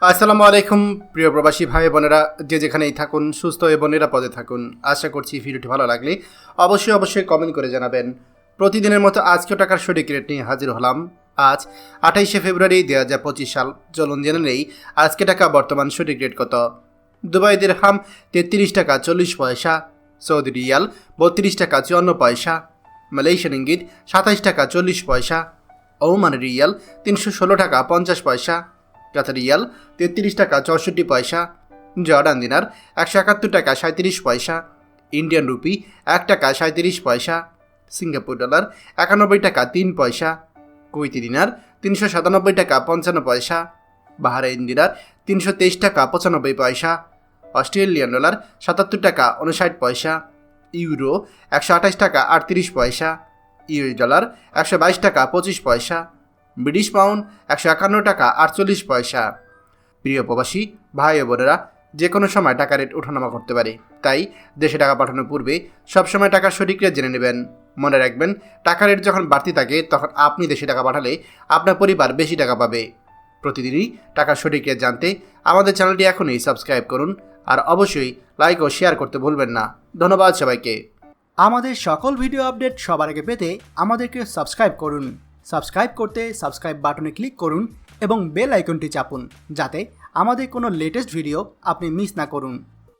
আসসালামু আলাইকুম প্রিয় প্রবাসী ভাই বোনেরা, যে যেখানেই থাকুন সুস্থ এবং নিরাপদে থাকুন। আশা করছি ভিডিওটি ভালো লাগলে অবশ্যই কমেন্ট করে জানাবেন। প্রতিদিনের মতো আজকেও টাকার সঠিক রেট নিয়ে হাজির হলাম। আজ 28শে ফেব্রুয়ারি 2025 সাল। চলুন জেনে নেই আজকে টাকা বর্তমান সঠিক রেট কত। দুবাই দিরহাম 33 টাকা 40 পয়সা, সৌদি রিয়াল 32 টাকা 54 পয়সা, মালয়েশিয়ান ইঙ্গিত 27 টাকা 40 পয়সা, ওমান রিয়াল 316 টাকা 50 পয়সা, কাতার রিয়াল 33 টাকা 64 পয়সা, জর্ডান দিনার 171 টাকা 37 পয়সা, ইন্ডিয়ান রুপি 1 টাকা 37 পয়সা, সিঙ্গাপুর ডলার 91 টাকা 3 পয়সা, কুয়েতি দিনার 397 টাকা 55 পয়সা, বাহরাইন দিনার 323 টাকা 95 পয়সা, অস্ট্রেলিয়ান ডলার 77 টাকা 59 পয়সা, ইউরো 128 টাকা 38 পয়সা, ইউএস ডলার 122 টাকা 25 পয়সা, ব্রিটিশ পাউন্ড 151 টাকা 48 পয়সা। প্রিয় প্রবাসী ভাই ও বোনেরা, যে কোনো সময় টাকা রেট ওঠানামা করতে পারে, তাই দেশে টাকা পাঠানোর পূর্বে সবসময় টাকার সঠিক রেট জেনে নেবেন। মনে রাখবেন, টাকা রেট যখন বাড়তি থাকে তখন আপনি দেশে টাকা পাঠালে আপনার পরিবার বেশি টাকা পাবে। প্রতিদিনই টাকার সঠিক রেট জানতে আমাদের চ্যানেলটি এখনই সাবস্ক্রাইব করুন, আর অবশ্যই লাইক ও শেয়ার করতে ভুলবেন না। ধন্যবাদ সবাইকে। আমাদের সকল ভিডিও আপডেট সবার আগে পেতে আমাদেরকে সাবস্ক্রাইব করুন। সাবস্ক্রাইব করতে সাবস্ক্রাইব বাটনে ক্লিক করুন এবং বেল আইকনটি চাপুন, যাতে আমাদের কোনো লেটেস্ট ভিডিও আপনি মিস না করুন।